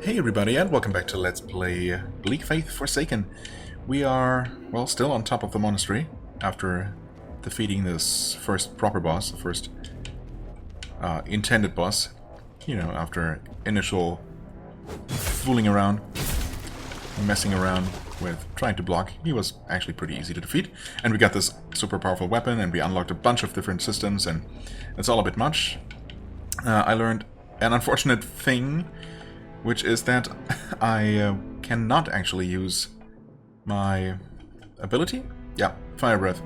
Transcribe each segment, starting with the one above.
Hey everybody, and welcome back to Let's Play Bleak Faith Forsaken. We are, well, still on top of the monastery after defeating this first proper boss, the first intended boss. You know, after initial fooling around, messing around with trying to block. He was actually pretty easy to defeat. And we got this super powerful weapon, and we unlocked a bunch of different systems, and it's all a bit much. I learned an unfortunate thing, which is that I cannot actually use my ability. Yeah, Fire Breath.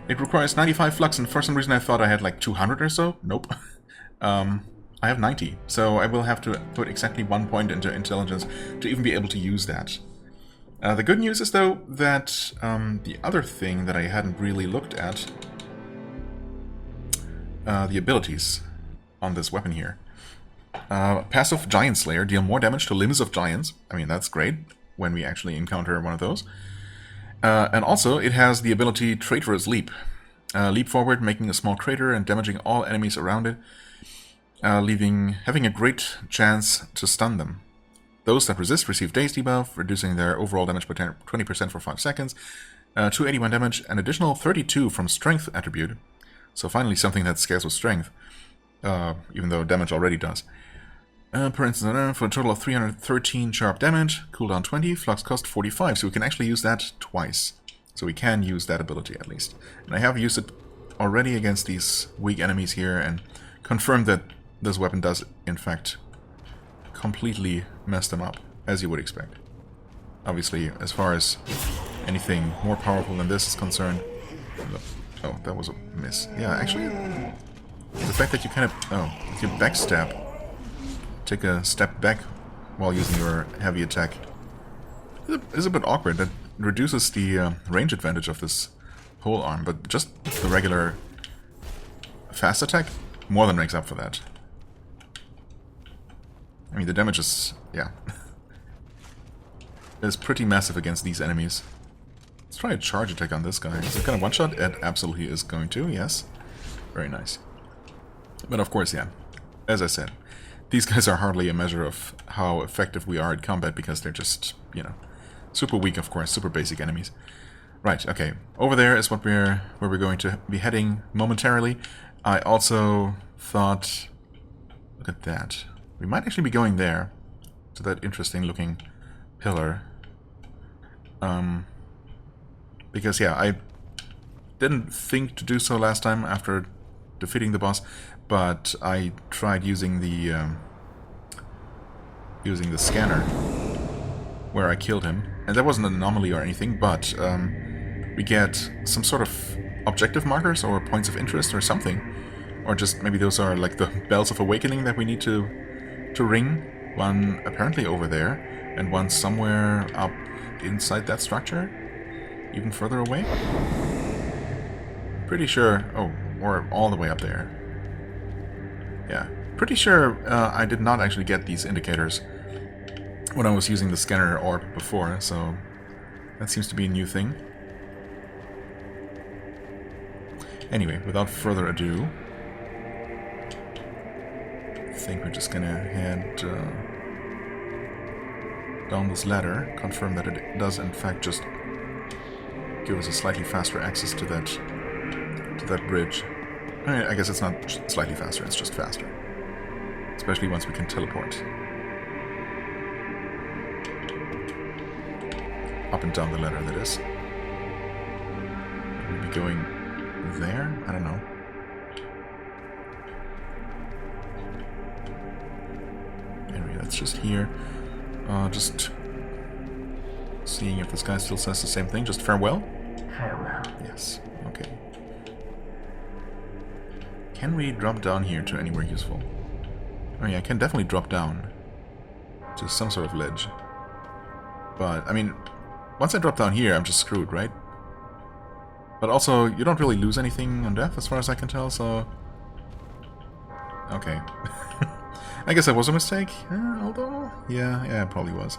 It requires 95 flux, and for some reason I thought I had like 200 or so. Nope. I have 90, so I will have to put exactly 1 point into intelligence to even be able to use that. The good news is, though, that the other thing that I hadn't really looked at, the abilities on this weapon here. Passive Giant Slayer, deal more damage to limbs of giants. I mean, that's great when we actually encounter one of those. And also, it has the ability Traitorous Leap. Leap forward, making a small crater and damaging all enemies around it, having a great chance to stun them. Those that resist receive Daze debuff, reducing their overall damage by 20% for 5 seconds. 281 damage, an additional 32 from Strength attribute. So finally something that scales with Strength, even though damage already does. Per instance, for a total of 313 sharp damage, cooldown 20, flux cost 45, so we can actually use that twice. So we can use that ability at least. And I have used it already against these weak enemies here and confirmed that this weapon does, in fact, completely mess them up, as you would expect. Obviously, as far as anything more powerful than this is concerned... Oh, that was a miss. Yeah, actually, the fact that you kind of... Oh, with your backstab, take a step back while using your heavy attack is a bit awkward. That reduces the range advantage of this whole arm, but just the regular fast attack more than makes up for that. I mean, the damage is, yeah, is pretty massive against these enemies. Let's try a charge attack on this guy. Is it gonna one-shot? It absolutely is going to, yes. Very nice. But of course, yeah, as I said, these guys are hardly a measure of how effective we are at combat because they're just, you know, super weak, of course, super basic enemies. Right, okay. Over there is where we're going to be heading momentarily. I also thought, look at that. We might actually be going there, to that interesting looking pillar. Because, yeah, I didn't think to do so last time after defeating the boss, but I tried using the scanner where I killed him, and that wasn't an anomaly or anything, but we get some sort of objective markers or points of interest or something, or just maybe those are like the bells of awakening that we need to ring. One apparently over there, and one somewhere up inside that structure, even further away. Pretty sure. Oh, or all the way up there. Yeah, pretty sure I did not actually get these indicators when I was using the scanner orb before, so that seems to be a new thing. Anyway, without further ado, I think we're just gonna head down this ladder, confirm that it does in fact just give us a slightly faster access to that bridge. I guess it's not slightly faster, it's just faster. Especially once we can teleport. Up and down the ladder, that is. We'll be going there? I don't know. Anyway, that's just here. Just seeing if this guy still says the same thing. Just farewell? Farewell. Yes, okay. Can we drop down here to anywhere useful? Oh yeah, I can definitely drop down to some sort of ledge. But, I mean, once I drop down here, I'm just screwed, right? But also, you don't really lose anything on death, as far as I can tell, so... Okay. I guess that was a mistake, although... Yeah, it probably was.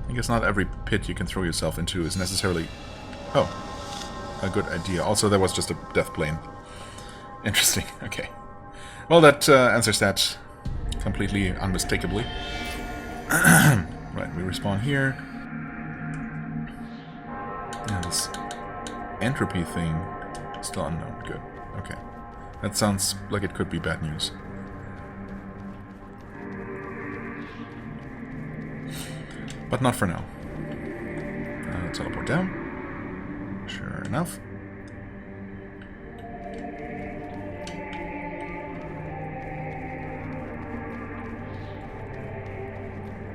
I guess not every pit you can throw yourself into is necessarily... Oh. A good idea. Also, that was just a death plane. Interesting. Okay. Well, that answers that completely unmistakably. Right, we respawn here. Yeah, this entropy thing, still unknown. Good. Okay. That sounds like it could be bad news. But not for now. Teleport down. Sure enough.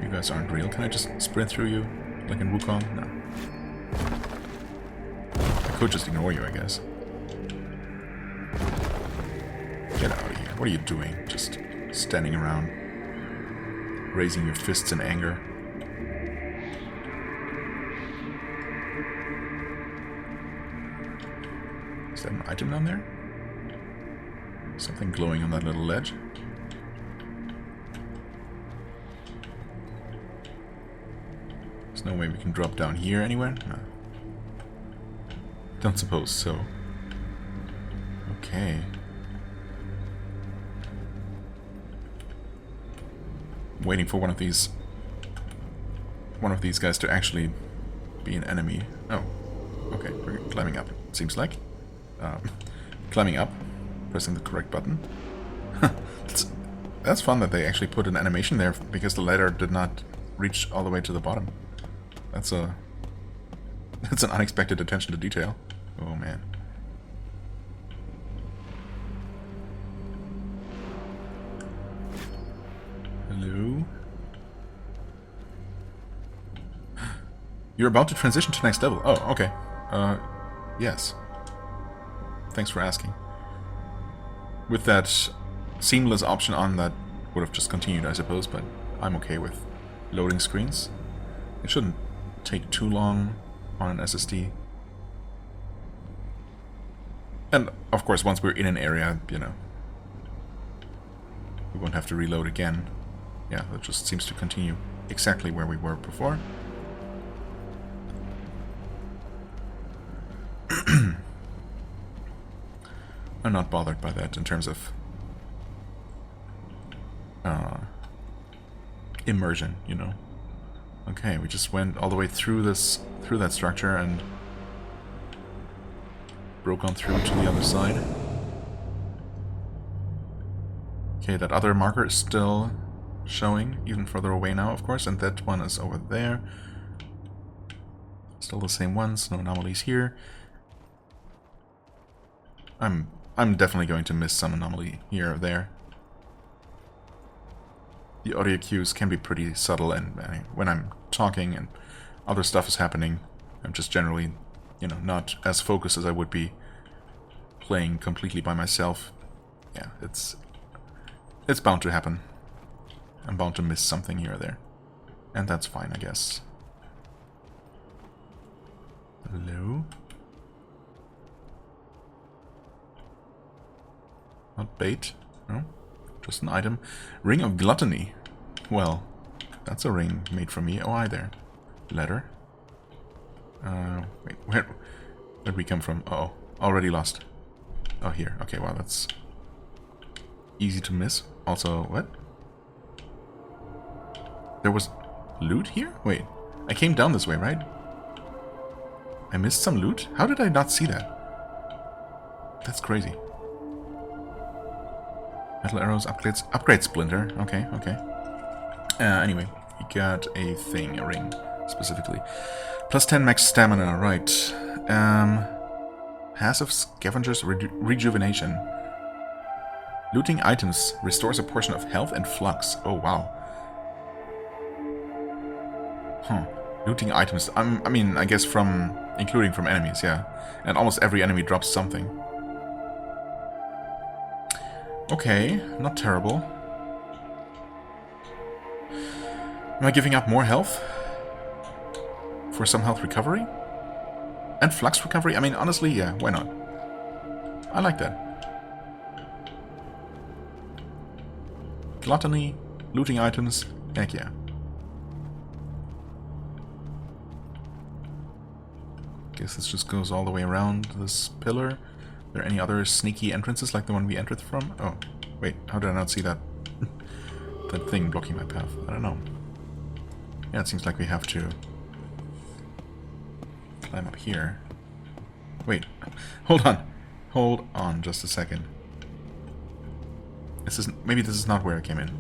You guys aren't real. Can I just sprint through you? Like in Wukong? No. I could just ignore you, I guess. Get out of here. What are you doing? Just standing around. Raising your fists in anger. Is that an item down there? Something glowing on that little ledge. There's no way we can drop down here anywhere? No. Don't suppose so. Okay. Waiting for one of these guys to actually be an enemy. Oh. Okay, we're climbing up, it seems like. Climbing up, pressing the correct button. That's fun that they actually put an animation there because the ladder did not reach all the way to the bottom. That's an unexpected attention to detail. Oh man. Hello? You're about to transition to next level. Oh, okay. Yes. Thanks for asking. With that seamless option on, that would have just continued, I suppose, but I'm okay with loading screens. It shouldn't take too long on an SSD. And, of course, once we're in an area, you know, we won't have to reload again. Yeah, that just seems to continue exactly where we were before. I'm not bothered by that in terms of immersion, you know. Okay, we just went all the way through that structure and broke on through to the other side. Okay, that other marker is still showing, even further away now, of course, and that one is over there. Still the same ones, no anomalies here. I'm definitely going to miss some anomaly here or there. The audio cues can be pretty subtle, and when I'm talking and other stuff is happening, I'm just generally, you know, not as focused as I would be playing completely by myself. Yeah, it's bound to happen. I'm bound to miss something here or there. And that's fine, I guess. Hello? Not bait? No? Just an item. Ring of Gluttony. Well, that's a ring made for me. Oh, hi there. Letter. Wait, where did we come from? Uh-oh. Already lost. Oh, here. Okay, well, that's easy to miss. Also, what? There was loot here? Wait, I came down this way, right? I missed some loot? How did I not see that? That's crazy. Metal arrows, upgrade splinter. Okay, okay. Anyway, we got a thing, a ring, specifically. Plus 10 max stamina, right. Passive Scavenger's Rejuvenation. Looting items restores a portion of health and flux. Oh, wow. Huh. Looting items. I mean, I guess including from enemies, yeah. And almost every enemy drops something. Okay, not terrible. Am I giving up more health? For some health recovery? And flux recovery? I mean, honestly, yeah, why not? I like that. Gluttony, looting items, heck yeah. Guess this just goes all the way around this pillar. Are there any other sneaky entrances like the one we entered from? Oh, wait, how did I not see that? that thing blocking my path? I don't know. Yeah, it seems like we have to climb up here. Wait, hold on. Hold on just a second. Maybe this is not where I came in.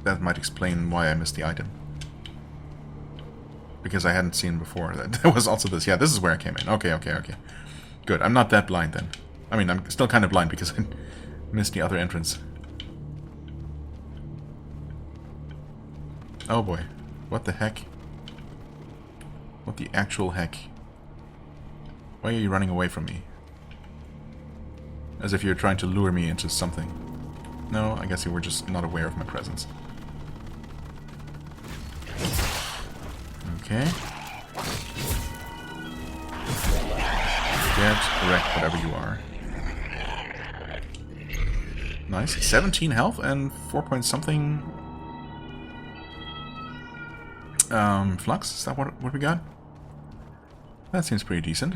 That might explain why I missed the item. Because I hadn't seen before. There was also this. Yeah, this is where I came in. Okay. Good. I'm not that blind then. I mean, I'm still kind of blind because I missed the other entrance. Oh boy. What the heck? What the actual heck? Why are you running away from me? As if you're trying to lure me into something. No, I guess you were just not aware of my presence. Okay. Get wrecked, whatever you are. Nice. 17 health and 4 point something flux. Is that what we got? That seems pretty decent.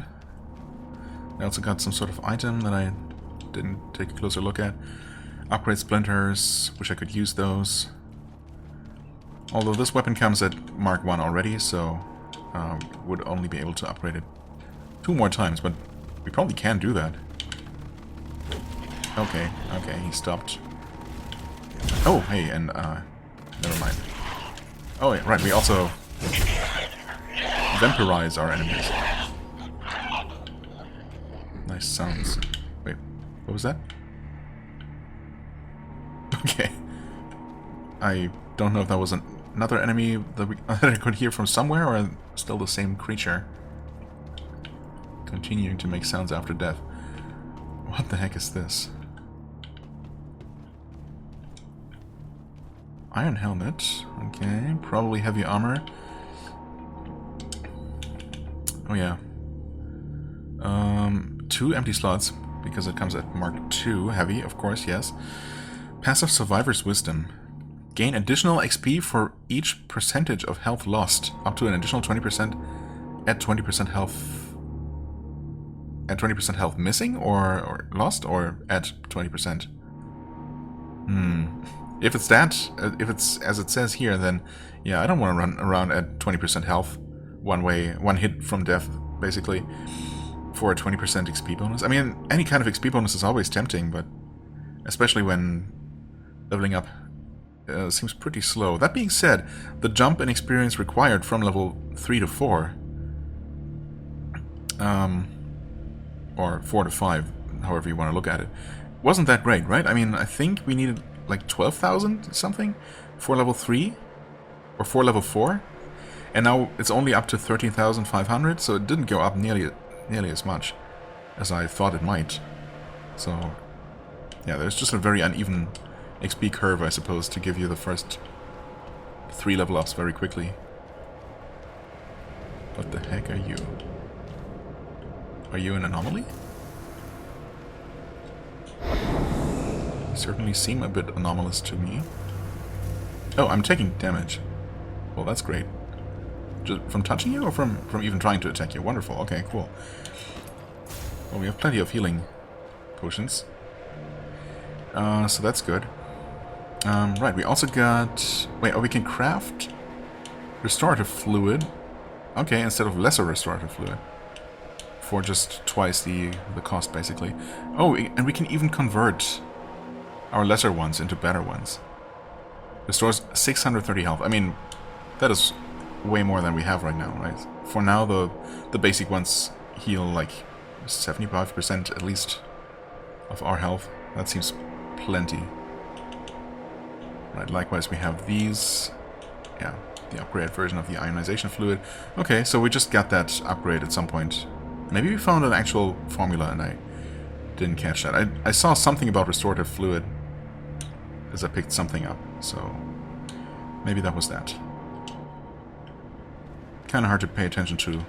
I also got some sort of item that I didn't take a closer look at. Upgrade splinters. Wish I could use those. Although this weapon comes at Mark 1 already, so would only be able to upgrade it 2 more times, but we probably can do that. Okay, he stopped. Oh, hey, and never mind. Oh, yeah, right, we also vampirize our enemies. Nice sounds. Wait, what was that? Okay. I don't know if that was another enemy that I could hear from somewhere, or still the same creature. Continuing to make sounds after death. What the heck is this? Iron helmet. Okay, probably heavy armor. Oh yeah. 2 empty slots, because it comes at Mark 2. Heavy, of course, yes. Passive Survivor's Wisdom. Gain additional XP for each percentage of health lost, up to an additional 20% at 20% health. At 20% health missing, or lost, or at 20%? If it's that, if it's as it says here, then yeah, I don't want to run around at 20% health, one hit from death, basically, for a 20% XP bonus. I mean, any kind of XP bonus is always tempting, but especially when leveling up seems pretty slow. That being said, the jump in experience required from level 3 to 4, or 4 to 5, however you want to look at it, wasn't that great, right? I mean, I think we needed like 12,000 something for level 3, or for level 4, and now it's only up to 13,500, so it didn't go up nearly as much as I thought it might. So, yeah, there's just a very uneven XP curve, I suppose, to give you the first 3 level ups very quickly. What the heck are you? Are you an anomaly? You certainly seem a bit anomalous to me. Oh, I'm taking damage. Well, that's great. Just from touching you, or from even trying to attack you? Wonderful. Okay, cool. Well, we have plenty of healing potions. So that's good. Right, we also got... Wait, oh, we can craft restorative fluid. Okay, instead of lesser restorative fluid. For just twice the cost, basically. Oh, and we can even convert our lesser ones into better ones. Restores 630 health. I mean, that is way more than we have right now, right? For now, the basic ones heal like 75% at least of our health. That seems plenty. Right, likewise we have these. Yeah, the upgrade version of the ionization fluid. Okay, so we just got that upgrade at some point. Maybe we found an actual formula and I didn't catch that. I saw something about restorative fluid as I picked something up, so maybe that was that. Kind of hard to pay attention to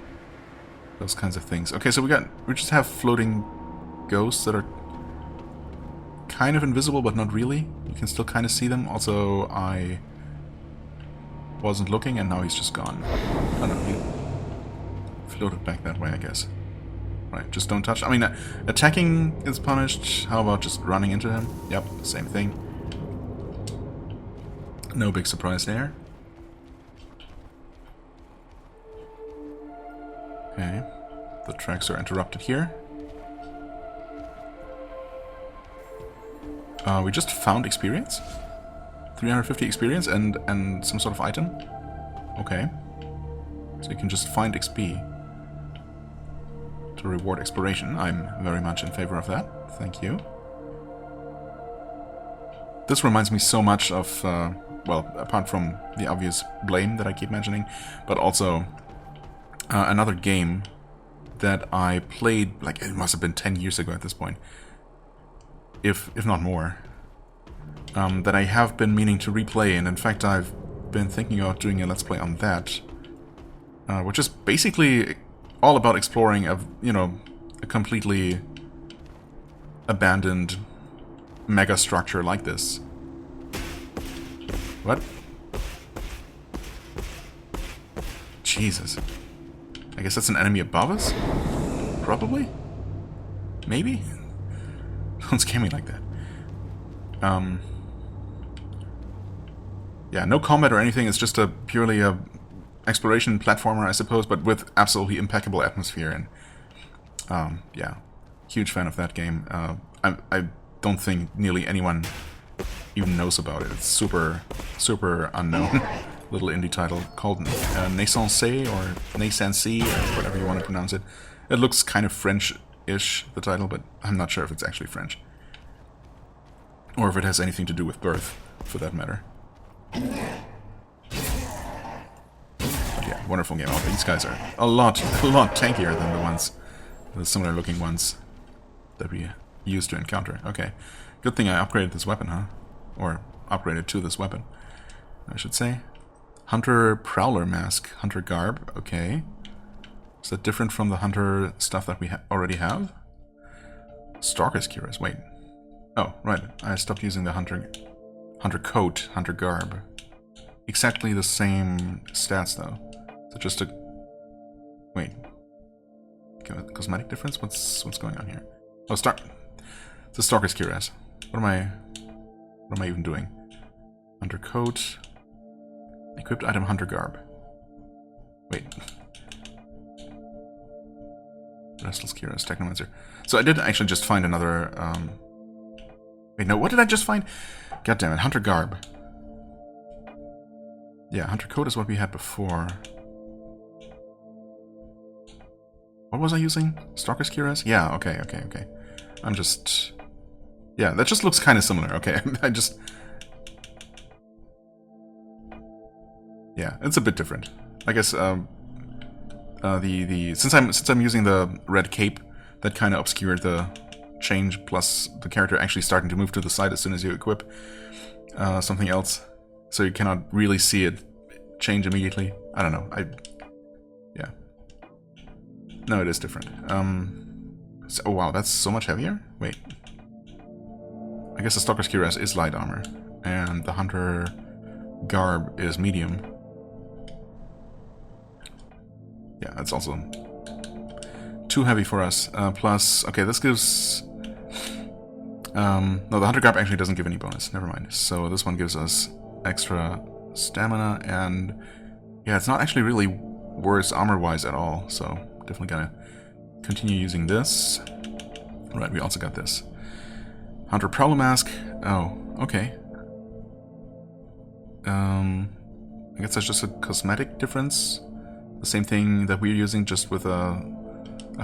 those kinds of things. Okay, so we just have floating ghosts that are kind of invisible, but not really. You can still kind of see them. Also, I wasn't looking, and now he's just gone. Oh no, he floated back that way, I guess. Right, just don't touch. I mean, attacking is punished. How about just running into him? Yep, same thing. No big surprise there. Okay, the tracks are interrupted here. We just found experience? 350 experience and some sort of item? Okay. So you can just find XP to reward exploration. I'm very much in favor of that. Thank you. This reminds me so much of, well, apart from the obvious blame that I keep mentioning, but also another game that I played, like, it must have been 10 years ago at this point, if not more, that I have been meaning to replay, and in fact I've been thinking about doing a Let's Play on that, which is basically all about exploring a, you know, a completely abandoned mega structure like this. What? Jesus. I guess that's an enemy above us? Probably? Maybe? Don't scare me like that. Yeah, no combat or anything, it's just a purely a exploration platformer, I suppose, but with absolutely impeccable atmosphere, and yeah, huge fan of that game. I don't think nearly anyone even knows about it. It's super unknown. Little indie title called Naissance or Naissance or whatever you want to pronounce it. It looks kind of French-ish, the title, but I'm not sure if it's actually French. Or if it has anything to do with birth, for that matter. But yeah, wonderful game. Oh, these guys are a lot tankier than the ones, the similar looking ones that we used to encounter. Okay, good thing I upgraded this weapon, huh? Or upgraded to this weapon, I should say. Hunter Prowler Mask, Hunter Garb, okay. Is that different from the Hunter stuff that we already have? Stalker's Cuirass, wait. Oh, right, I stopped using the Hunter Coat, Hunter Garb. Exactly the same stats, though. So just a... Wait. Cosmetic difference? What's going on here? Oh, it's a Stalker's Cuirass. What am I even doing? Hunter Coat... Equipped item Hunter Garb. Wait. Restless Cuirass, Technomancer. So I did actually just find another... Wait, no, what did I just find? God damn it, Hunter Garb. Yeah, Hunter Coat is what we had before. What was I using? Stalker's Cuirass? Yeah, okay. I'm just... Yeah, that just looks kind of similar, okay. I just... Yeah, it's a bit different. I guess, since I'm using the red cape, that kind of obscured the change, plus the character actually starting to move to the side as soon as you equip something else, so you cannot really see it change immediately. I don't know. Yeah. No, it is different. Oh wow, that's so much heavier? Wait. I guess the Stalker's Cuirass is light armor, and the Hunter Garb is medium. Yeah, that's also too heavy for us. Plus, okay, this gives... no, the Hunter Garb actually doesn't give any bonus. Never mind. So this one gives us extra stamina, and yeah, it's not actually really worse armor-wise at all. So definitely gonna continue using this. Right, we also got this. Hunter Prowler Mask. Oh, okay. I guess that's just a cosmetic difference. The same thing that we're using, just with a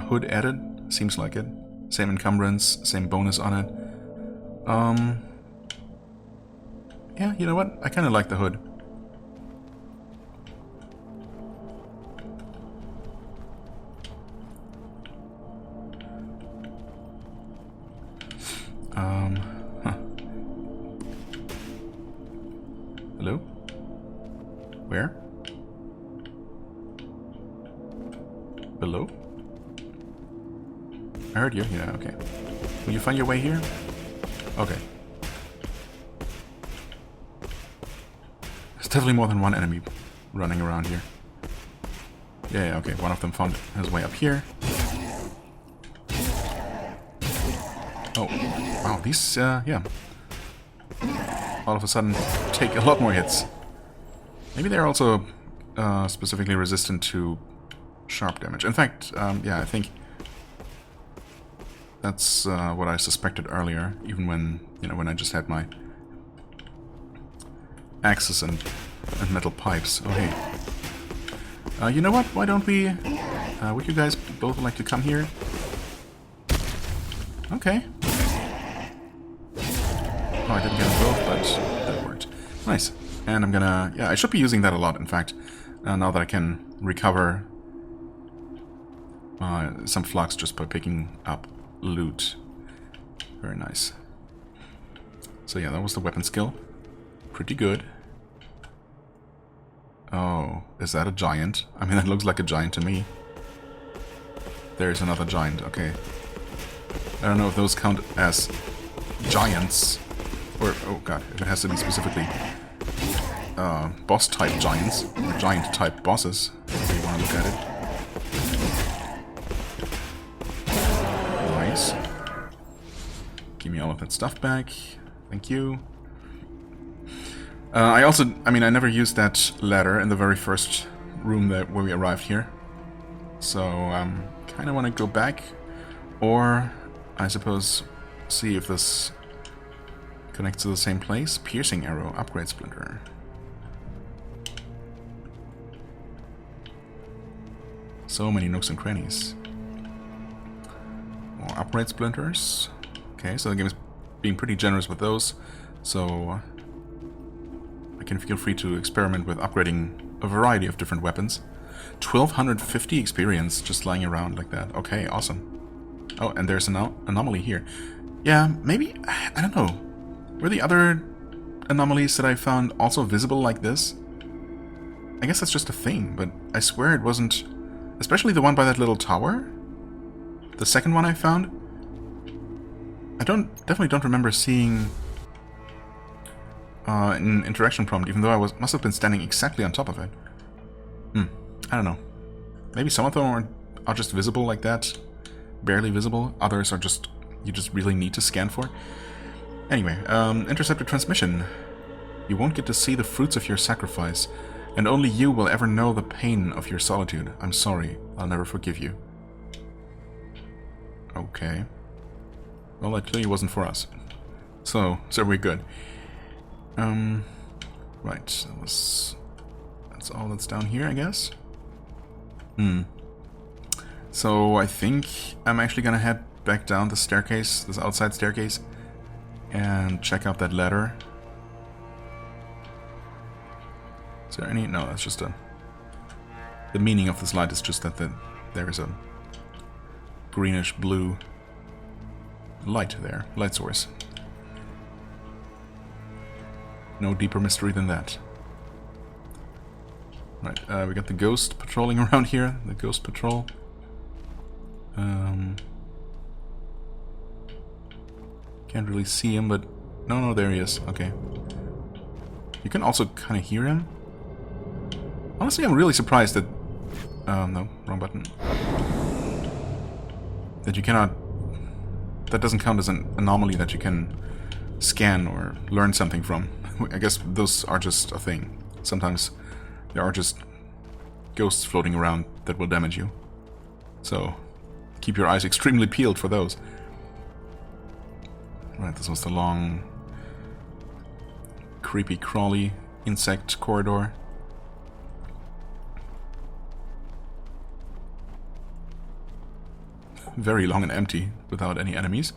hood added. Seems like it. Same encumbrance, same bonus on it. Yeah, you know what? I kind of like the hood. Huh. Hello? Where? Below? I heard you. Yeah, okay. Will you find your way here? Okay. There's definitely more than one enemy running around here. Yeah, okay. One of them found his way up here. Oh, wow. These, yeah. all of a sudden take a lot more hits. Maybe they're also specifically resistant to sharp damage. In fact, yeah, I think that's what I suspected earlier, even when, you know, when I just had my axes and metal pipes. Oh, hey. You know what? Why don't we... would you guys both like to come here? Okay. Oh, I didn't get them both, but that worked. Nice. And I'm gonna... Yeah, I should be using that a lot, in fact. Now that I can recover some flux just by picking up loot. Very nice. So yeah, that was the weapon skill. Pretty good. Oh, is that a giant? I mean, that looks like a giant to me. There's another giant, okay. I don't know if those count as giants. Or, oh god, if it has to be specifically boss-type giants, or giant-type bosses, if you want to look at it. Nice. Give me all of that stuff back. Thank you. I never used that ladder in the very first room where we arrived here. So, kind of want to go back, or, I suppose, see if this connects to the same place. Piercing arrow, upgrade splinter. So many nooks and crannies. More upgrade splinters. Okay, so the game is being pretty generous with those, so I can feel free to experiment with upgrading a variety of different weapons. 1250 experience just lying around like that. Okay, awesome. Oh, and there's an anomaly here. Yeah, maybe, I don't know. Were the other anomalies that I found also visible like this? I guess that's just a thing, but I swear it wasn't... Especially the one by that little tower? The second one I found? I definitely don't remember seeing an interaction prompt, even though I must have been standing exactly on top of it. I don't know. Maybe some of them are just visible like that, barely visible. Others are just, you just really need to scan for. Anyway, intercepted transmission. You won't get to see the fruits of your sacrifice, and only you will ever know the pain of your solitude. I'm sorry, I'll never forgive you. Okay. Well, that clearly wasn't for us. So we're good. Right, that's all that's down here, I guess. So I think I'm actually gonna head back down the staircase, this outside staircase, and check out that ladder. Is there any? No, that's just a... The meaning of this light is just that there is a greenish blue light there, light source. No deeper mystery than that. Right, we got the ghost patrolling around here, the ghost patrol. Can't really see him, but... No, there he is, okay. You can also kind of hear him. Honestly, I'm really surprised that... no, wrong button. That you cannot... That doesn't count as an anomaly that you can scan or learn something from. I guess those are just a thing. Sometimes there are just ghosts floating around that will damage you. So, keep your eyes extremely peeled for those. Right, this was the long, creepy, crawly insect corridor. Very long and empty, without any enemies.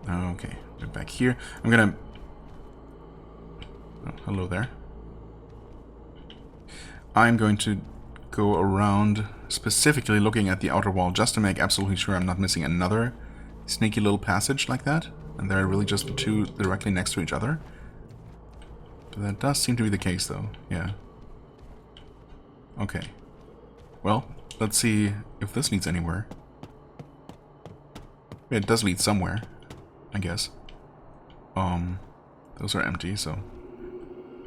Okay, we're back here. I'm gonna... Oh, hello there. I'm going to go around, specifically looking at the outer wall, just to make absolutely sure I'm not missing another sneaky little passage like that. And they're really just the two directly next to each other. But that does seem to be the case, though. Yeah. Okay. Well, let's see if this leads anywhere. It does lead somewhere, I guess. Those are empty, so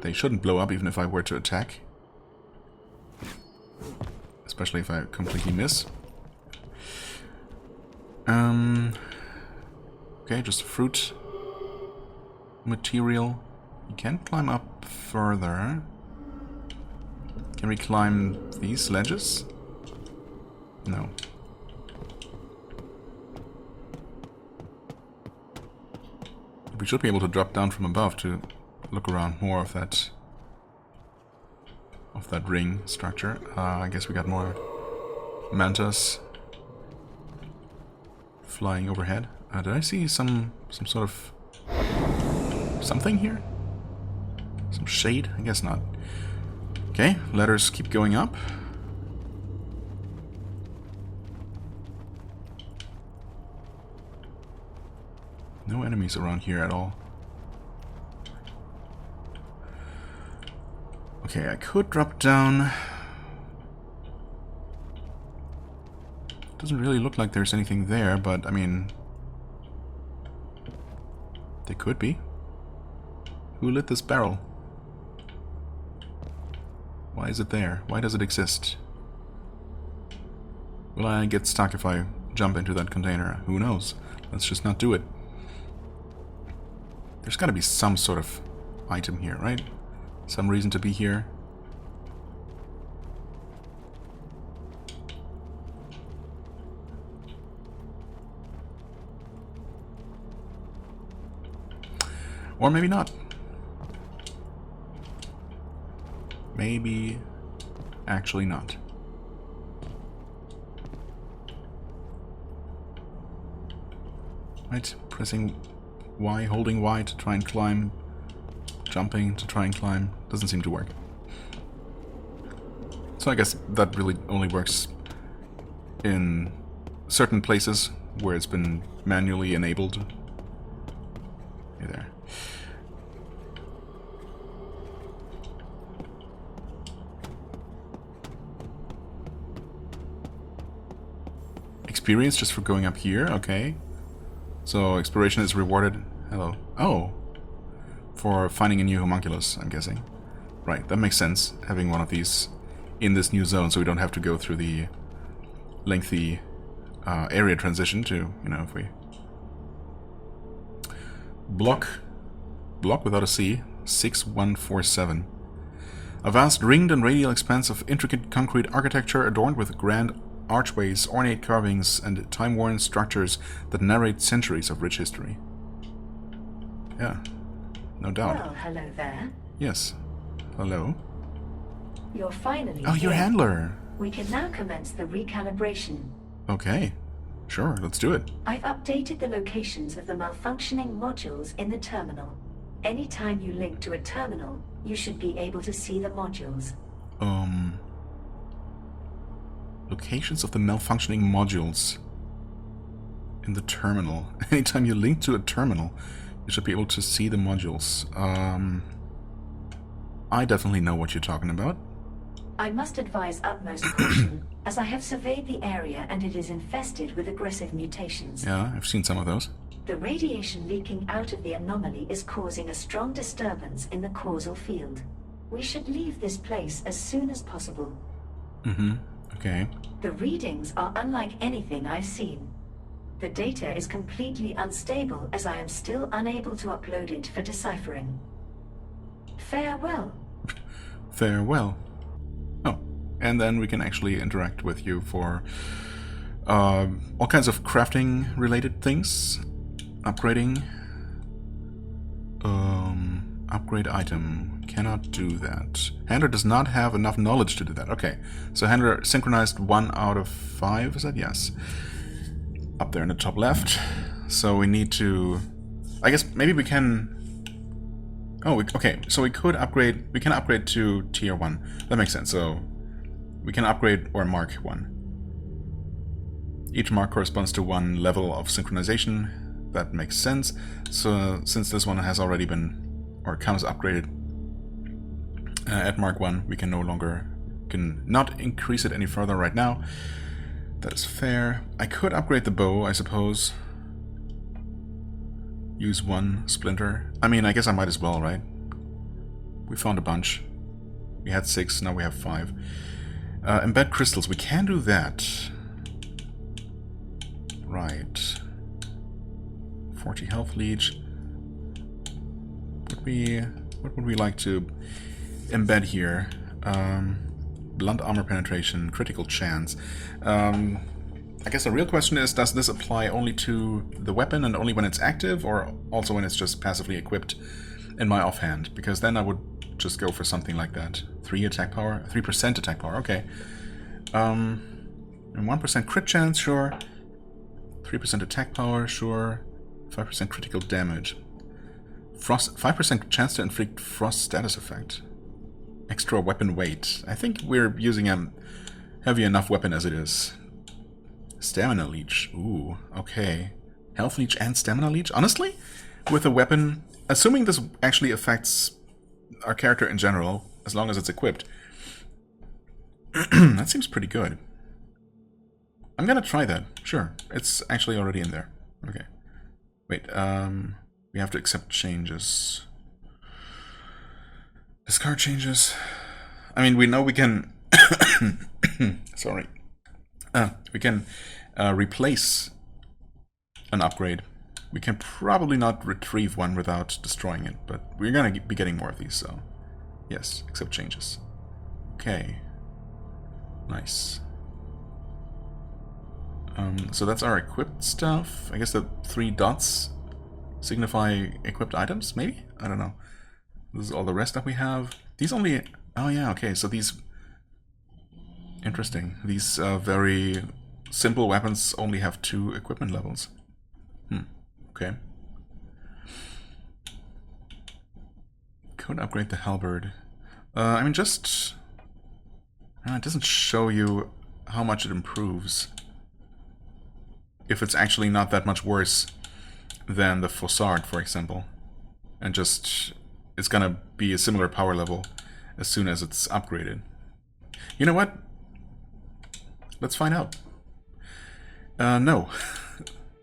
they shouldn't blow up even if I were to attack. Especially if I completely miss. Okay, just fruit material. You can't climb up further. Can we climb these ledges? No. We should be able to drop down from above to look around more of that ring structure. I guess we got more mantas flying overhead. Did I see some sort of something here? Some shade? I guess not. Okay, ladders keep going up. No enemies around here at all. Okay, I could drop down. Doesn't really look like there's anything there, but I mean, there could be. Who lit this barrel? Why is it there? Why does it exist? Will I get stuck if I jump into that container? Who knows? Let's just not do it. There's gotta be some sort of item here, right? Some reason to be here. Or maybe not. Maybe actually not. Right, pressing Y, holding Y to try and climb, jumping to try and climb, doesn't seem to work. So I guess that really only works in certain places where it's been manually enabled. Hey there. Experience just for going up here, okay. So exploration is rewarded. Hello. Oh! For finding a new homunculus, I'm guessing. Right, that makes sense, having one of these in this new zone, so we don't have to go through the lengthy area transition to, you know, if we... Blok without a C, 6147. A vast ringed and radial expanse of intricate concrete architecture adorned with grand archways, ornate carvings, and time-worn structures that narrate centuries of rich history. Yeah, no doubt. Well, hello there. Yes. Hello. You're finally Oh, here. your handler. We can now commence the recalibration. Okay. Sure, let's do it. I've updated the locations of the malfunctioning modules in the terminal. Anytime you link to a terminal, you should be able to see the modules. Locations of the malfunctioning modules in the terminal. Anytime you link to a terminal, you should be able to see the modules. I definitely know what you're talking about. I must advise utmost caution, as I have surveyed the area and it is infested with aggressive mutations. Yeah, I've seen some of those. The radiation leaking out of the anomaly is causing a strong disturbance in the causal field. We should leave this place as soon as possible. Mm-hmm. Okay. The readings are unlike anything I've seen. The data is completely unstable as I am still unable to upload it for deciphering. Farewell. Farewell. Oh, and then we can actually interact with you for all kinds of crafting related things. Upgrading. Upgrade item. Cannot do that. Handler does not have enough knowledge to do that. Okay, so Handler synchronized 1 out of 5, is that? Yes. Up there in the top left. So we need to... I guess maybe we can... Oh, okay, so we could upgrade... We can upgrade to tier 1. That makes sense, so... We can upgrade or mark 1. Each mark corresponds to 1 level of synchronization. That makes sense. So, since this one has already been... or comes upgraded at Mark 1, we can not increase it any further right now. That is fair. I could upgrade the bow, I suppose. Use 1 splinter. I mean, I guess I might as well, right? We found a bunch. We had 6, now we have 5. Embed crystals, we can do that. Right. 40 health leech. What would we like to embed here? Blunt armor penetration, critical chance. I guess the real question is, does this apply only to the weapon and only when it's active, or also when it's just passively equipped in my offhand? Because then I would just go for something like that. 3% attack power, okay. And 1% crit chance, sure. 3% attack power, sure. 5% critical damage. 5% chance to inflict frost status effect. Extra weapon weight. I think we're using a heavy enough weapon as it is. Stamina leech. Ooh, okay. Health leech and stamina leech? Honestly, with a weapon, assuming this actually affects our character in general, as long as it's equipped, that seems pretty good. I'm gonna try that. Sure. It's actually already in there. Okay. Wait, we have to accept changes. Discard changes. I mean, we know we can... Sorry. We can replace an upgrade. We can probably not retrieve one without destroying it, but we're gonna be getting more of these, so... Yes, accept changes. Okay. Nice. So that's our equipped stuff. I guess the 3 dots signify equipped items, maybe? I don't know. This is all the rest that we have. These only... Oh yeah, okay, so these... Interesting. These very simple weapons only have 2 equipment levels. Okay. Could upgrade the halberd. I mean, just... it doesn't show you how much it improves. If it's actually not that much worse than the Fossard, for example. And just... It's gonna be a similar power level as soon as it's upgraded. You know what? Let's find out. No.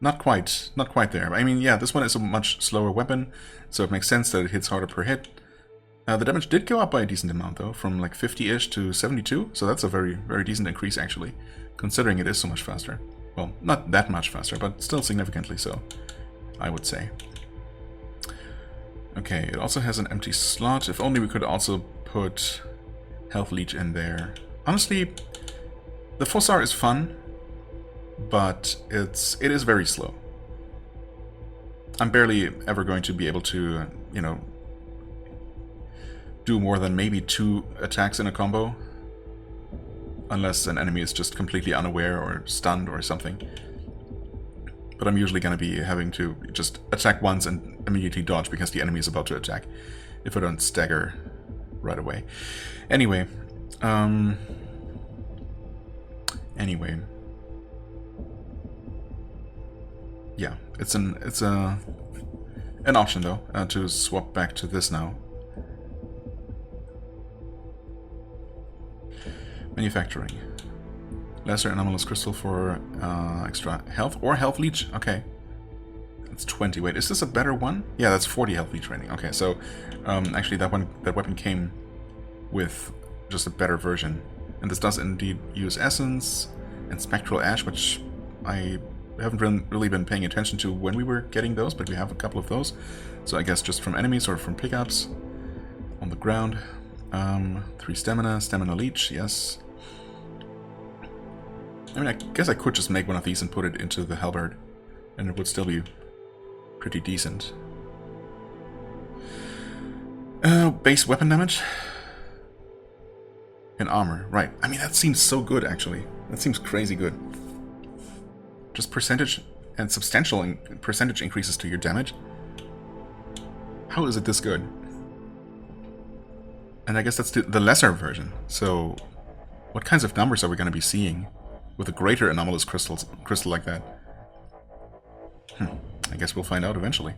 Not quite. Not quite there. I mean, yeah, this one is a much slower weapon, so it makes sense that it hits harder per hit. The damage did go up by a decent amount, though, from like 50-ish to 72, so that's a very, very decent increase, actually, considering it is so much faster. Well, not that much faster, but still significantly so, I would say. Okay, it also has an empty slot. If only we could also put Health Leech in there. Honestly, the Fossar is fun, but it is very slow. I'm barely ever going to be able to, you know, do more than maybe 2 attacks in a combo. Unless an enemy is just completely unaware or stunned or something. But I'm usually going to be having to just attack once and immediately dodge because the enemy is about to attack. If I don't stagger right away. Anyway. Yeah, it's an option though to swap back to this now. Manufacturing. Lesser anomalous crystal for extra health or health leech. Okay, that's 20. Wait, is this a better one? Yeah, that's 40 health leech rating. Okay, so actually that weapon came with just a better version, and this does indeed use essence and spectral ash, which I haven't really been paying attention to when we were getting those, but we have a couple of those. So I guess just from enemies or from pickups on the ground. 3 stamina leech, yes. I mean, I guess I could just make one of these and put it into the halberd, and it would still be pretty decent. Base weapon damage? And armor, right. I mean, that seems so good, actually. That seems crazy good. Just percentage and substantial percentage increases to your damage? How is it this good? And I guess that's the lesser version. So, what kinds of numbers are we going to be seeing with a greater anomalous crystal like that? I guess we'll find out eventually.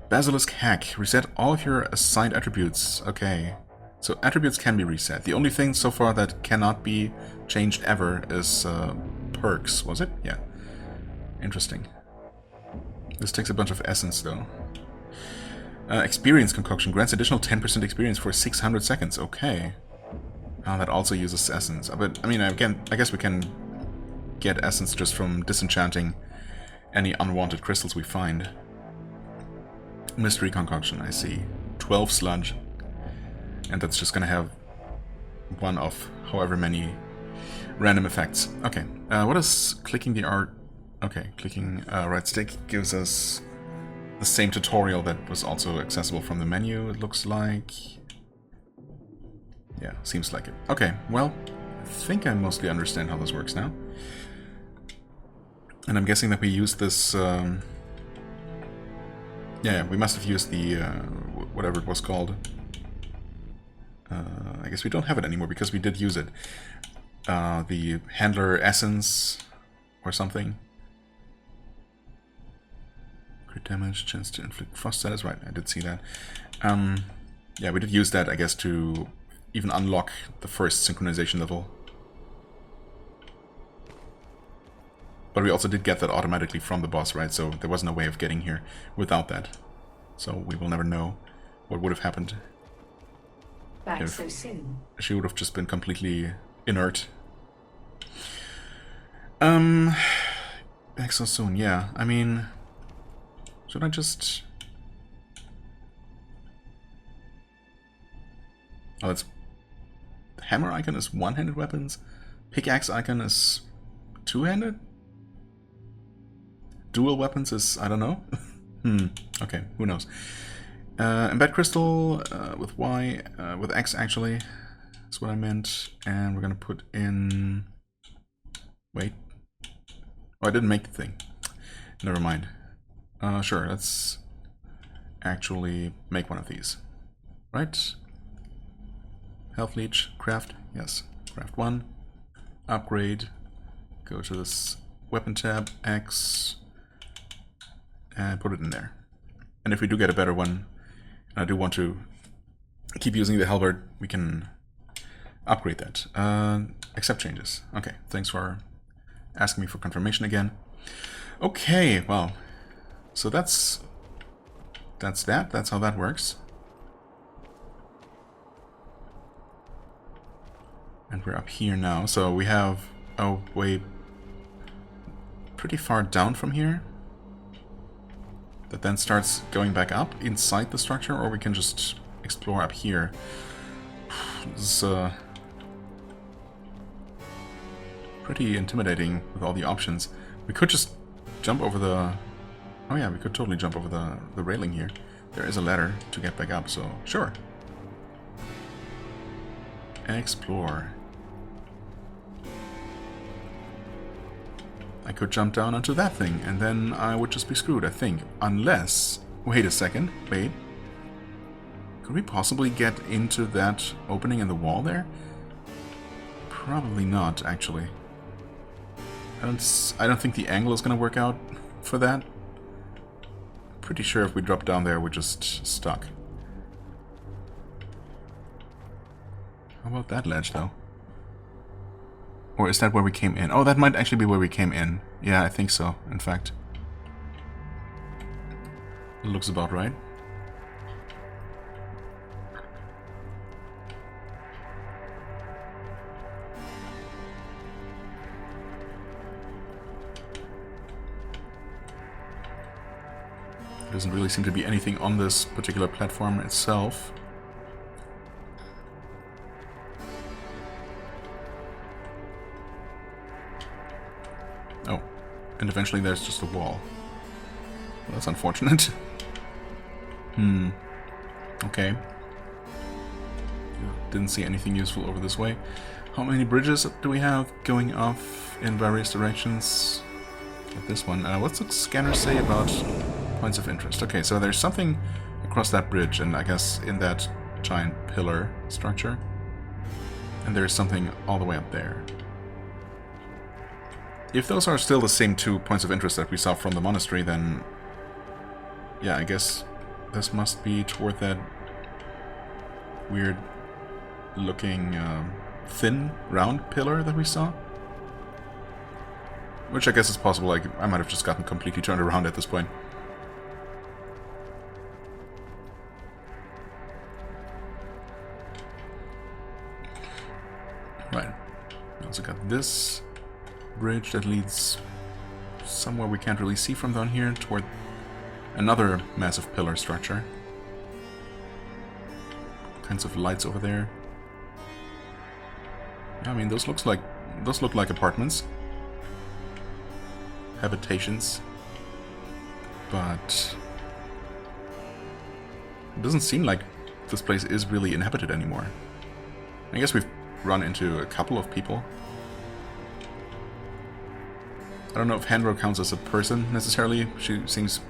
Basilisk Hack. Reset all of your assigned attributes. Okay. So attributes can be reset. The only thing so far that cannot be changed ever is perks. Was it? Yeah. Interesting. This takes a bunch of essence, though. Experience concoction grants additional 10% experience for 600 seconds. Okay. That also uses essence. But I mean, again, I guess we can get essence just from disenchanting any unwanted crystals we find. Mystery concoction, I see. 12 sludge. And that's just gonna have one of however many random effects. Okay, what is clicking the art? Okay, clicking right stick gives us the same tutorial that was also accessible from the menu, it looks like. Yeah, seems like it. Okay, well, I think I mostly understand how this works now. And I'm guessing that we used this... yeah, we must have used the... whatever it was called. I guess we don't have it anymore because we did use it. The handler essence or something. Crit damage, chance to inflict frost status. Right, I did see that. Yeah, we did use that, I guess, to even unlock the first synchronization level. But we also did get that automatically from the boss, right? So there was no way of getting here without that. So we will never know what would have happened. Back if so soon. She would have just been completely inert. Back so soon, yeah. I mean, should I just... Oh, it's... The hammer icon is one-handed weapons. Pickaxe icon is two-handed? Dual weapons is... I don't know. Okay, who knows. Embed crystal with Y, with X actually. That's what I meant. And we're gonna put in... Wait. Oh, I didn't make the thing. Never mind. Sure, let's actually make one of these. Right? Health leech, craft, yes. Craft one. Upgrade. Go to this weapon tab, X. And put it in there. And if we do get a better one, and I do want to keep using the halberd, we can upgrade that. Accept changes. Okay, thanks for asking me for confirmation again. Okay, well, so that's that. That's how that works. And we're up here now. So we have a way pretty far down from here that then starts going back up inside the structure, or we can just explore up here. This is pretty intimidating with all the options. We could just jump over the... Oh yeah, we could totally jump over the railing here. There is a ladder to get back up, so sure. Explore. I could jump down onto that thing, and then I would just be screwed, I think. Unless... Wait a second. Wait. Could we possibly get into that opening in the wall there? Probably not, actually. I don't think the angle is going to work out for that. Pretty sure if we drop down there, we're just stuck. How about that ledge, though? Or is that where we came in? Oh, that might actually be where we came in. Yeah, I think so, in fact. It looks about right. There doesn't really seem to be anything on this particular platform itself. Oh, and eventually there's just a wall. Well, that's unfortunate. Okay. Didn't see anything useful over this way. How many bridges do we have going off in various directions? Like this one. What's the scanner say about points of interest? Okay, so there's something across that bridge, and I guess in that giant pillar structure. And there's something all the way up there. If those are still the same 2 points of interest that we saw from the monastery, then... yeah, I guess this must be toward that weird looking thin, round pillar that we saw. Which I guess is possible. Like, I might have just gotten completely turned around at this point. Right. We also got this bridge that leads somewhere we can't really see from down here toward another massive pillar structure. Kinds of lights over there. Yeah, I mean, those look like apartments, habitations, but it doesn't seem like this place is really inhabited anymore. I guess we've run into a couple of people. I don't know if Handro counts as a person necessarily. She seems,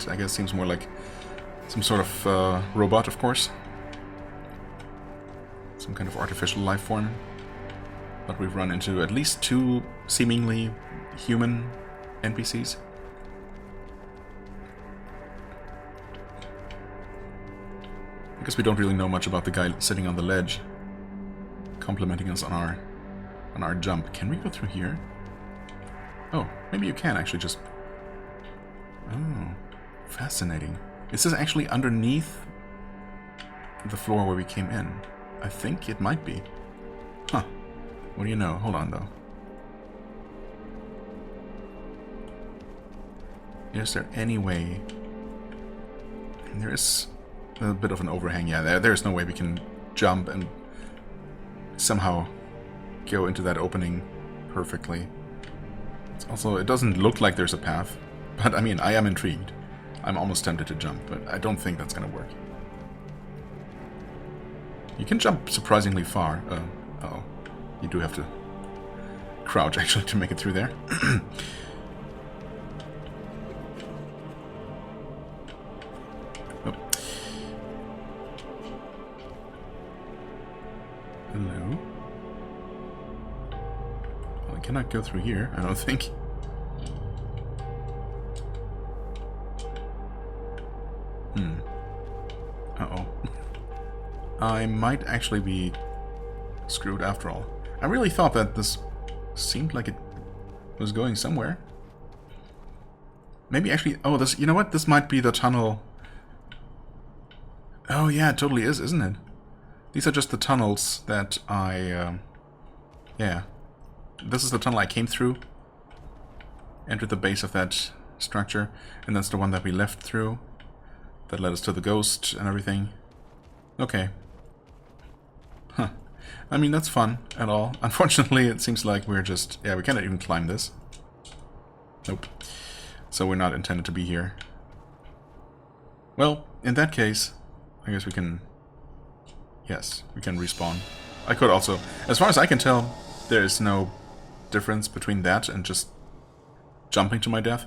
I guess, seems more like some sort of robot, of course. Some kind of artificial life form. But we've run into at least 2 seemingly human NPCs. I guess we don't really know much about the guy sitting on the ledge, complimenting us on our jump. Can we go through here? Oh, maybe you can actually just... Oh, fascinating. Is this actually underneath the floor where we came in? I think it might be. Huh. What do you know? Hold on, though. Is there any way... There is a bit of an overhang. Yeah, there's no way we can jump and somehow go into that opening perfectly. Also, it doesn't look like there's a path, but I mean, I am intrigued. I'm almost tempted to jump, but I don't think that's gonna work. You can jump surprisingly far. Uh-oh. You do have to crouch, actually, to make it through there. Oh. Hello? Well, I cannot go through here, I don't think. Uh-oh. I might actually be screwed after all. I really thought that this seemed like it was going somewhere. Maybe actually... Oh, this... You know what? This might be the tunnel. Oh, yeah, it totally is, isn't it? These are just the tunnels that I... yeah. This is the tunnel I came through. Entered the base of that structure. And that's the one that we left through. That led us to the ghost and everything. Okay. Huh. I mean, that's fun at all. Unfortunately, it seems like we're just... Yeah, we cannot even climb this. Nope. So we're not intended to be here. Well, in that case, I guess we can... Yes, we can respawn. I could also... As far as I can tell, there is no difference between that and just jumping to my death.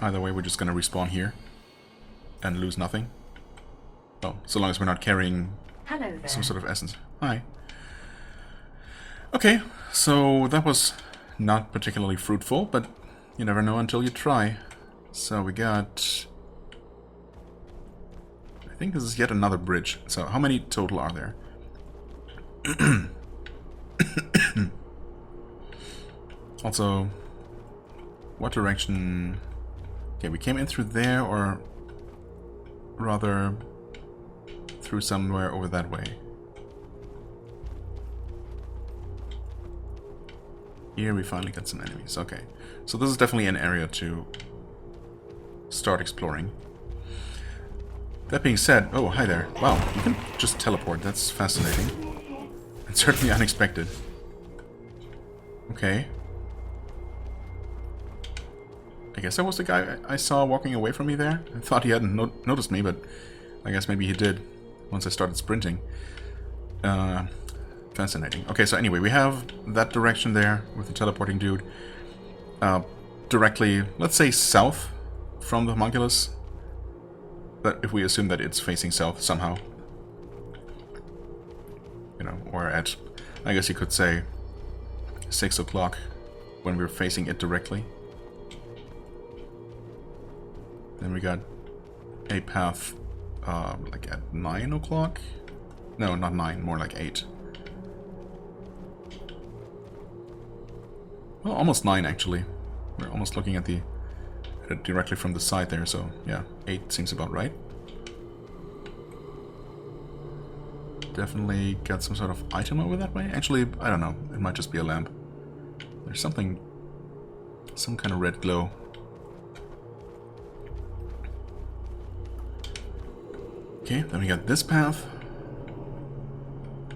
Either way, we're just gonna respawn here and lose nothing. Well, so long as we're not carrying some sort of essence. Hi. Okay, so that was not particularly fruitful, but you never know until you try. So we got... I think this is yet another bridge. So how many total are there? Also, what direction... Okay, we came in through there, or rather through somewhere over that way. Here we finally got some enemies. Okay, so this is definitely an area to start exploring. That being said, oh, hi there. Wow, you can just teleport. That's fascinating. And certainly unexpected. Okay. I guess that was the guy I saw walking away from me there. I thought he hadn't noticed me, but I guess maybe he did once I started sprinting. Fascinating. Okay, so anyway, we have that direction there with the teleporting dude. Directly, let's say south from the homunculus. But if we assume that it's facing south somehow. You know, or at, I guess you could say, 6 o'clock when we're facing it directly. Then we got a path, like at 9 o'clock? No, not 9, more like 8. Well, almost 9 actually. We're almost looking at it directly from the side there, so yeah, 8 seems about right. definitely got some sort of item over that way. Actually, I don't know. It might just be a lamp. There's something... some kind of red glow. Okay, then we got this path.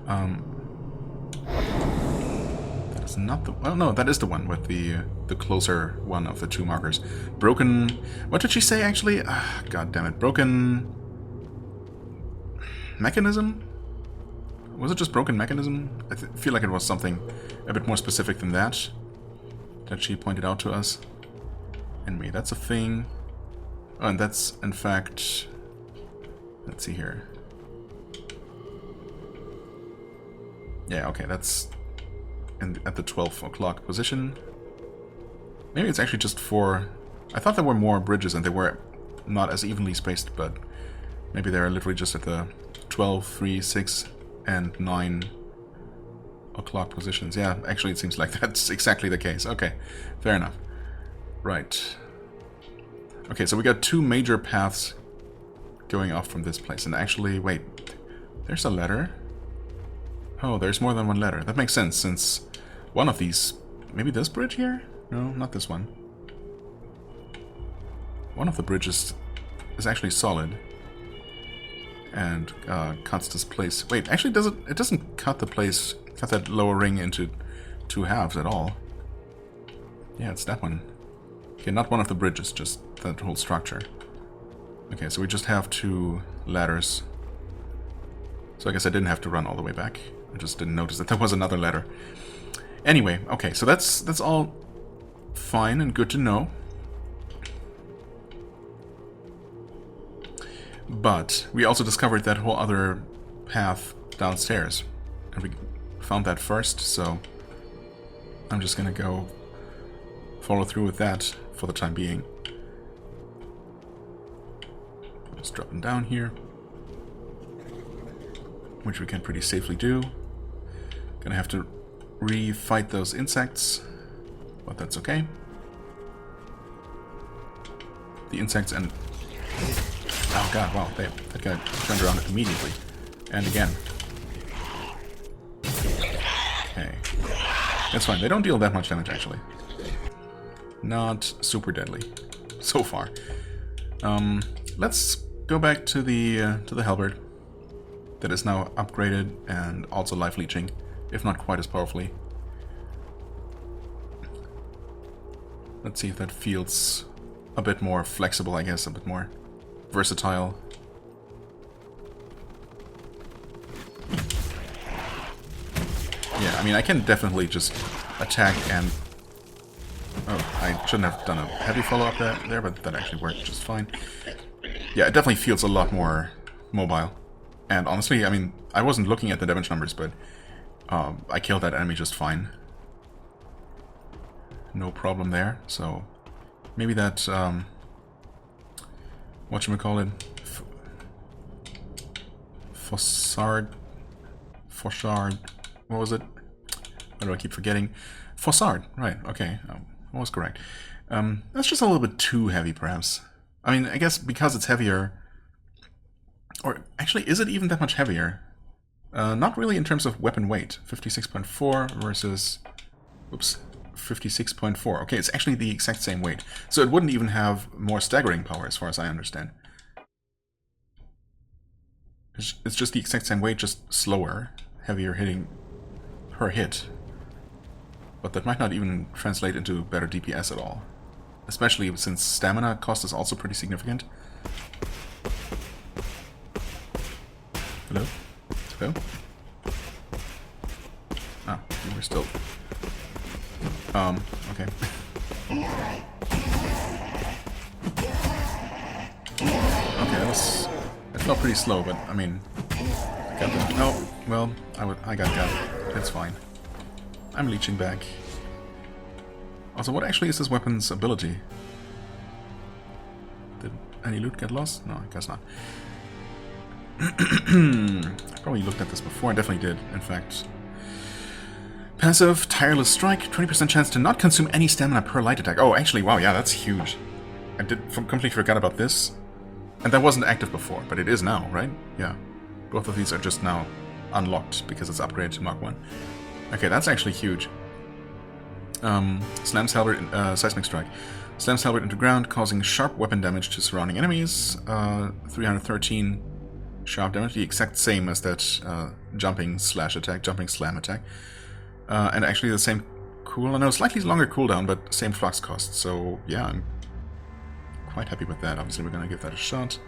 That is not the... well, no, that is the one with the closer one of the two markers. Broken... what did she say, actually? God damn it. Broken... mechanism? Was it just broken mechanism? I feel like it was something a bit more specific than that she pointed out to us. Anyway, that's a thing. Oh, and that's, in fact... let's see here. Yeah, okay, that's at the 12 o'clock position. Maybe it's actually just 4... I thought there were more bridges and they were not as evenly spaced, but maybe they're literally just at the 12, 3, 6, and 9 o'clock positions. Yeah, actually it seems like that's exactly the case. Okay, fair enough. Right. Okay, so we got 2 major paths going off from this place. And actually, wait, there's a ladder. Oh, there's more than one ladder. That makes sense, since one of these... maybe this bridge here? No, not this one. One of the bridges is actually solid. And cuts this place... wait, actually it doesn't cut the place... cut that lower ring into 2 halves at all. Yeah, it's that one. Okay, not one of the bridges, just that whole structure. Okay, so we just have 2 ladders. So I guess I didn't have to run all the way back. I just didn't notice that there was another ladder. Anyway, okay, so that's all fine and good to know. But we also discovered that whole other path downstairs. And we found that first, so I'm just gonna go follow through with that for the time being. Just dropping down here, which we can pretty safely do. Gonna have to re-fight those insects, but that's okay. The insects and... oh god, wow, that guy turned around immediately. And again. Okay. That's fine, they don't deal that much damage actually. Not super deadly. So far. Let's go back to the halberd. That is now upgraded and also life leeching, if not quite as powerfully. Let's see if that feels a bit more flexible, I guess, a bit more versatile. Yeah, I mean, I can definitely just attack and... oh, I shouldn't have done a heavy follow-up there, but that actually worked just fine. Yeah, it definitely feels a lot more mobile. And honestly, I mean, I wasn't looking at the damage numbers, but I killed that enemy just fine. No problem there, so maybe that, whatchamacallit? Fossard, what was it? Why do I keep forgetting? Fossard, right, okay, I was correct. That's just a little bit too heavy, perhaps. I mean, I guess because it's heavier... or actually, is it even that much heavier? Not really in terms of weapon weight. 56.4 versus... oops, 56.4. Okay, it's actually the exact same weight. So it wouldn't even have more staggering power, as far as I understand. It's just the exact same weight, just slower. Heavier hitting per hit. But that might not even translate into better DPS at all. Especially since stamina cost is also pretty significant. Hello? Hello? Ah, we're still... okay. Okay, that felt pretty slow, but I mean... got them. Oh, well, I got got. That's fine. I'm leeching back. Also, what actually is this weapon's ability? Did any loot get lost? No, I guess not. I probably looked at this before. I definitely did, in fact. Passive, Tireless Strike, 20% chance to not consume any stamina per light attack. Oh, actually, wow, yeah, that's huge. I completely forgot about this. And that wasn't active before, but it is now, right? Yeah. Both of these are just now unlocked because it's upgraded to Mark 1. Okay, that's actually huge. Slams Halberd, Seismic Strike. Slams Halberd into ground, causing sharp weapon damage to surrounding enemies. 313 sharp damage, the exact same as that jumping slam attack. And actually the same cooldown, no, slightly longer cooldown, but same flux cost. So yeah, I'm quite happy with that. Obviously we're gonna give that a shot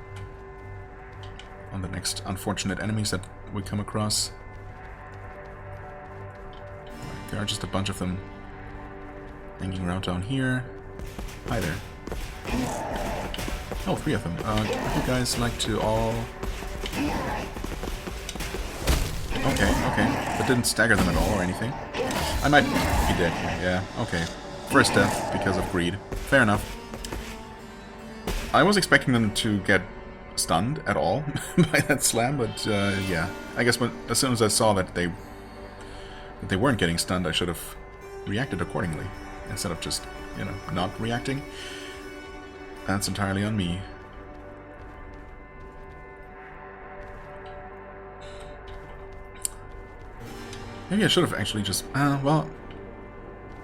on the next unfortunate enemies that we come across. There are just a bunch of them hanging around down here. Hi there. Oh, 3 of them. Would you guys like to all... Okay. That didn't stagger them at all or anything. I might be dead here, yeah. Okay. First death because of greed. Fair enough. I was expecting them to get stunned at all by that slam, but yeah. I guess as soon as I saw that they weren't getting stunned, I should have reacted accordingly, instead of just, you know, not reacting. That's entirely on me. Maybe I should have actually just... well...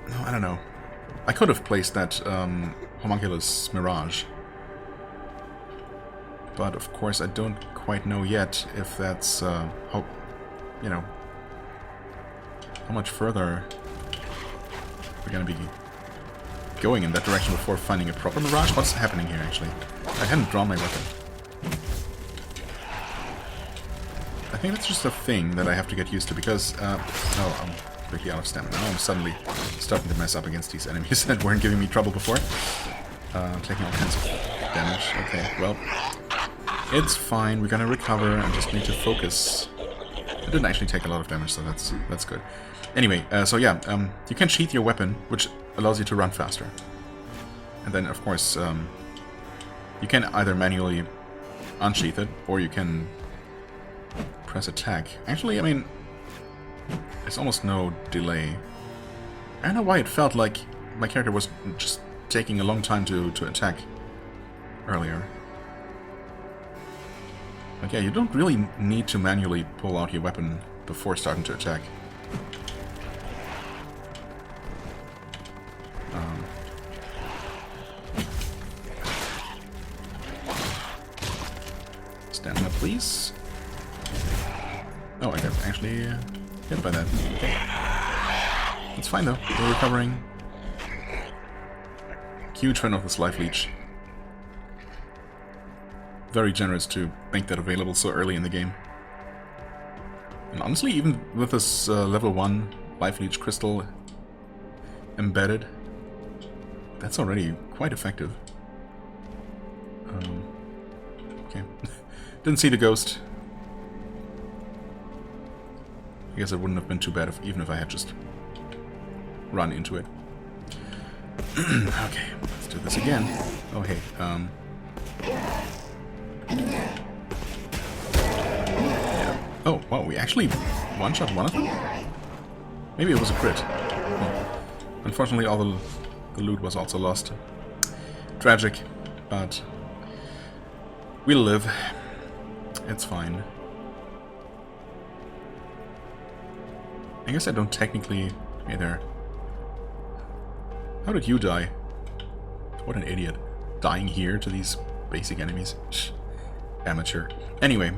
No, I don't know. I could have placed that Homunculus Mirage. But, of course, I don't quite know yet if that's... how... You know... How much further we're gonna be going in that direction before finding a proper Mirage? What's happening here, actually? I hadn't drawn my weapon. I think that's just a thing that I have to get used to, because... oh, I'm completely out of stamina. Now I'm suddenly starting to mess up against these enemies that weren't giving me trouble before. Taking all kinds of damage. Okay, well... It's fine, we're gonna recover, I just need to focus. I didn't actually take a lot of damage, so that's good. Anyway, so yeah, you can sheath your weapon, which allows you to run faster. And then, of course, you can either manually unsheath it, or you can press attack. Actually, I mean, there's almost no delay. I don't know why it felt like my character was just taking a long time to attack earlier. Like, yeah, you don't really need to manually pull out your weapon before starting to attack. Stamina, please. Oh, I got actually hit by that. Okay. It's fine though. We're recovering. Huge fan of this life leech. Very generous to make that available so early in the game. And honestly, even with this level 1 life leech crystal embedded, that's already quite effective. Okay. Didn't see the ghost. I guess it wouldn't have been too bad even if I had just run into it. Okay, let's do this again. Oh hey, yeah. Oh, wow, we actually one-shot one of them? Maybe it was a crit. Well, unfortunately, all the loot was also lost. Tragic, but we'll live. It's fine. I guess I don't technically... Hey there. How did you die? What an idiot. Dying here to these basic enemies. Amateur. Anyway,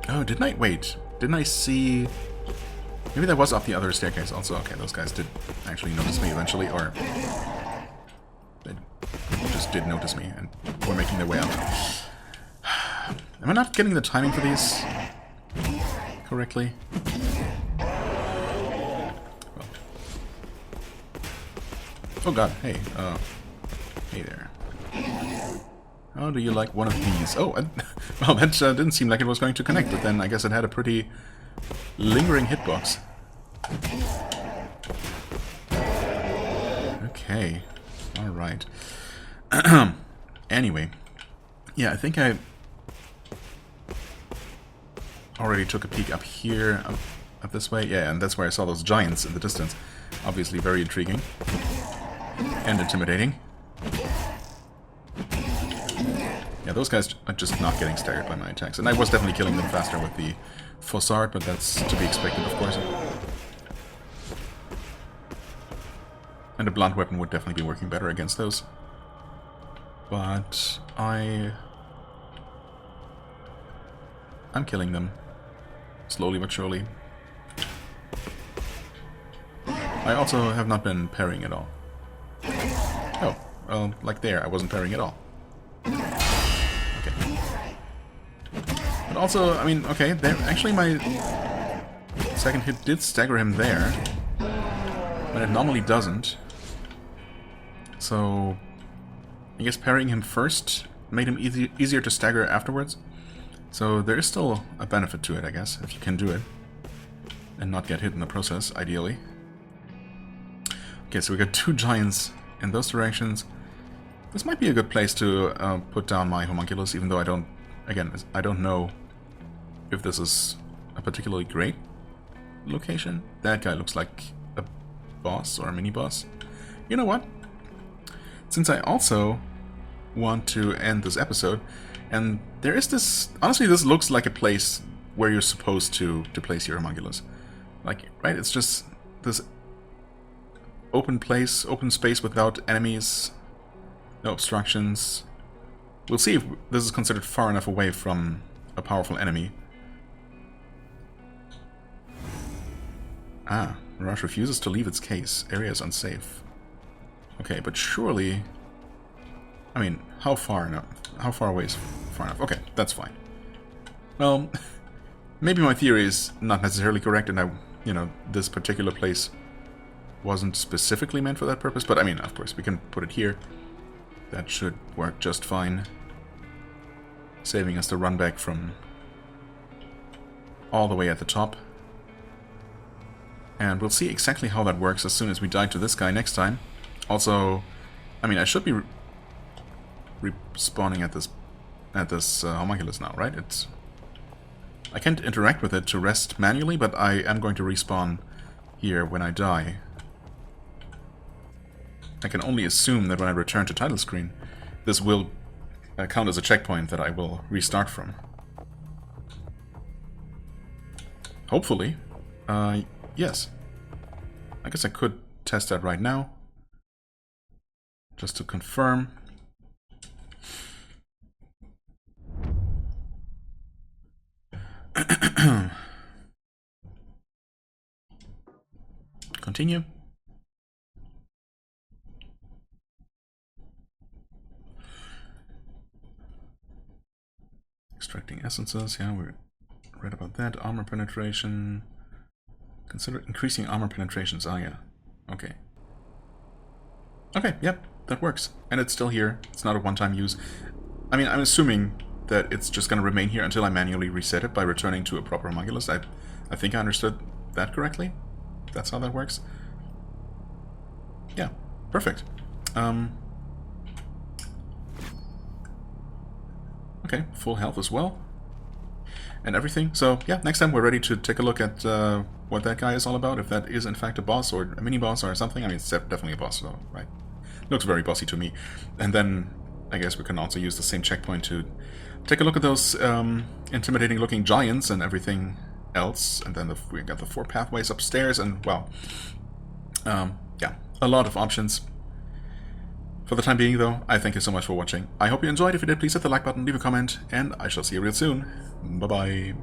oh, didn't I... Wait. Didn't I see... Maybe that was up the other staircase also. Okay, those guys did actually notice me eventually, or... They just did notice me and were making their way up. Am I not getting the timing for these correctly? Well. Oh god, hey, hey there. How do you like one of these? Oh, well, that didn't seem like it was going to connect, but then I guess it had a pretty lingering hitbox. Okay, alright. Anyway, yeah, I think I already took a peek up here, up this way. Yeah, and that's where I saw those giants in the distance. Obviously very intriguing. And intimidating. Yeah, those guys are just not getting staggered by my attacks. And I was definitely killing them faster with the Fossard, but that's to be expected, of course. And a blunt weapon would definitely be working better against those. But I'm killing them. Slowly but surely. I also have not been parrying at all. Oh, well, like there, I wasn't parrying at all. Okay. But also, I mean, okay, there, actually my second hit did stagger him there, but it normally doesn't. So, I guess parrying him first made him easier to stagger afterwards. So there is still a benefit to it, I guess, if you can do it. And not get hit in the process, ideally. Okay, so we got 2 giants in those directions. This might be a good place to put down my homunculus, even though I don't... Again, I don't know if this is a particularly great location. That guy looks like a boss or a mini-boss. You know what? Since I also want to end this episode, and there is this... Honestly, this looks like a place where you're supposed to place your homunculus. Like, right? It's just this open place, open space without enemies, no obstructions. We'll see if this is considered far enough away from a powerful enemy. Ah, Rush refuses to leave its case. Area is unsafe. Okay, but surely... I mean, how far enough? How far away is far enough? Okay, that's fine. Well, maybe my theory is not necessarily correct, and you know, this particular place wasn't specifically meant for that purpose, but I mean, of course, we can put it here. That should work just fine. Saving us the run back from all the way at the top. And we'll see exactly how that works as soon as we die to this guy next time. Also, I mean, I should be respawning at this homunculus now, right? I can't interact with it to rest manually, but I am going to respawn here when I die. I can only assume that when I return to title screen, this will count as a checkpoint that I will restart from. Hopefully. Yes. I guess I could test that right now. Just to confirm. Continue. Extracting essences, yeah, we read about that. Armor penetration. Consider increasing armor penetrations. Ah, yeah. Okay. Okay, yep, that works. And it's still here. It's not a one-time use. I mean, I'm assuming that it's just going to remain here until I manually reset it by returning to a proper homunculus. I think I understood that correctly. That's how that works. Yeah, perfect. Okay, full health as well. And everything. So, yeah, next time we're ready to take a look at what that guy is all about. If that is in fact a boss or a mini-boss or something. I mean, it's definitely a boss, though, right? Looks very bossy to me. And then I guess we can also use the same checkpoint to take a look at those intimidating-looking giants and everything else. And then we got the 4 pathways upstairs and, well, yeah, a lot of options. For the time being, though, I thank you so much for watching. I hope you enjoyed. If you did, please hit the like button, leave a comment, and I shall see you real soon. Bye-bye.